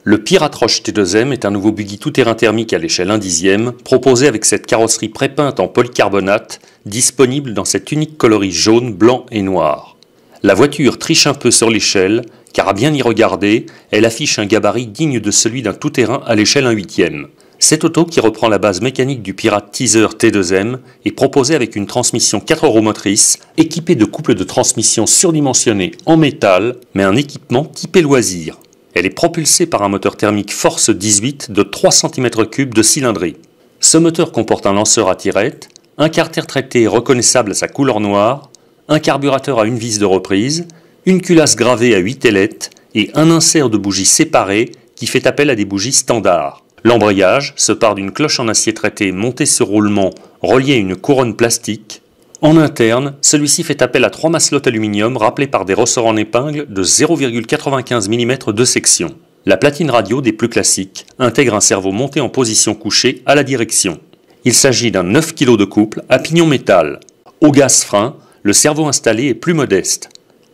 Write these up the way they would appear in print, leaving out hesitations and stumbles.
Le Pirate Roche T2M est un nouveau buggy tout-terrain thermique à l'échelle 1/10, proposé avec cette carrosserie prépeinte en polycarbonate, disponible dans cet unique coloris jaune, blanc et noir. La voiture triche un peu sur l'échelle, car à bien y regarder, elle affiche un gabarit digne de celui d'un tout-terrain à l'échelle 1/8. Cette auto, qui reprend la base mécanique du Pirate Teaser T2M, est proposée avec une transmission 4 roues motrices, équipée de couples de transmission surdimensionnés en métal, mais un équipement typé loisir. Elle est propulsée par un moteur thermique Force 18 de 3 cm3 de cylindrée. Ce moteur comporte un lanceur à tirette, un carter traité reconnaissable à sa couleur noire, un carburateur à une vis de reprise, une culasse gravée à 8 ailettes et un insert de bougies séparées qui fait appel à des bougies standards. L'embrayage se part d'une cloche en acier traité montée sur roulement reliée à une couronne plastique. En interne, celui-ci fait appel à 3 maslottes aluminium rappelées par des ressorts en épingle de 0,95 mm de section. La platine radio des plus classiques intègre un cerveau monté en position couchée à la direction. Il s'agit d'un 9 kg de couple à pignon métal. Au gaz-frein, le cerveau installé est plus modeste.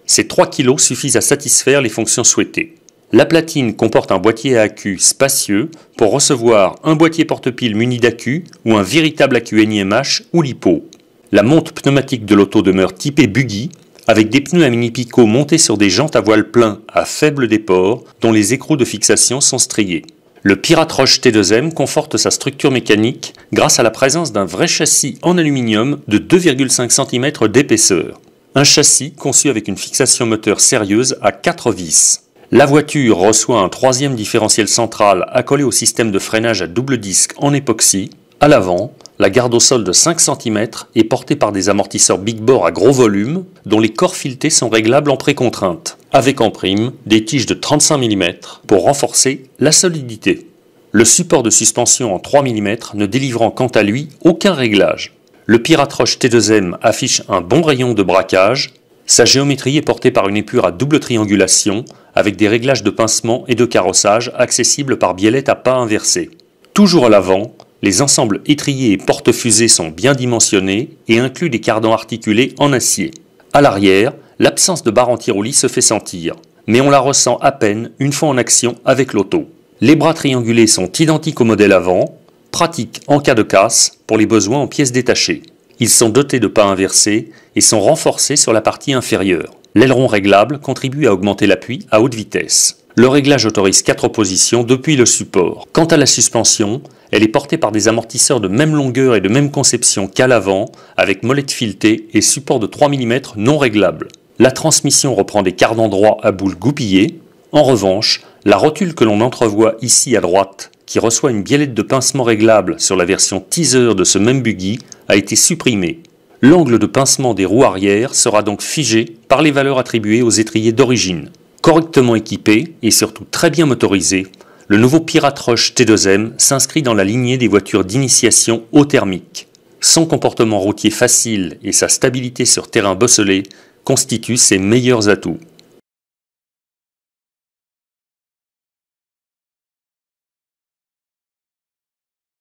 Ces 3 kg suffisent à satisfaire les fonctions souhaitées. La platine comporte un boîtier à accu spacieux pour recevoir un boîtier porte-pile muni d'accu ou un véritable accu NiMH ou LiPo. La monte pneumatique de l'auto demeure typée buggy, avec des pneus à mini-picot montés sur des jantes à voile plein à faible déport, dont les écrous de fixation sont striés. Le Pirate Roche T2M conforte sa structure mécanique grâce à la présence d'un vrai châssis en aluminium de 2,5 cm d'épaisseur. Un châssis conçu avec une fixation moteur sérieuse à 4 vis. La voiture reçoit un 3e différentiel central accolé au système de freinage à double disque en époxy. À l'avant, la garde au sol de 5 cm est portée par des amortisseurs Big Bore à gros volume, dont les corps filetés sont réglables en précontrainte, avec en prime des tiges de 35 mm pour renforcer la solidité. Le support de suspension en 3 mm ne délivrant quant à lui aucun réglage. Le Pirate Roche T2M affiche un bon rayon de braquage. Sa géométrie est portée par une épure à double triangulation, avec des réglages de pincement et de carrossage accessibles par biellette à pas inversée. Toujours à l'avant, les ensembles étriers et porte-fusées sont bien dimensionnés et incluent des cardans articulés en acier. À l'arrière, l'absence de barre anti-roulis se fait sentir, mais on la ressent à peine une fois en action avec l'auto. Les bras triangulés sont identiques au modèle avant, pratiques en cas de casse pour les besoins en pièces détachées. Ils sont dotés de pas inversés et sont renforcés sur la partie inférieure. L'aileron réglable contribue à augmenter l'appui à haute vitesse. Le réglage autorise 4 positions depuis le support. Quant à la suspension, elle est portée par des amortisseurs de même longueur et de même conception qu'à l'avant, avec molette filetée et support de 3 mm non réglable. La transmission reprend des cardans droits à boules goupillées. En revanche, la rotule que l'on entrevoit ici à droite, qui reçoit une biellette de pincement réglable sur la version teaser de ce même buggy, a été supprimée. L'angle de pincement des roues arrière sera donc figé par les valeurs attribuées aux étriers d'origine. Correctement équipé et surtout très bien motorisé, le nouveau Pirate Roche T2M s'inscrit dans la lignée des voitures d'initiation eau thermique. Son comportement routier facile et sa stabilité sur terrain bosselé constituent ses meilleurs atouts.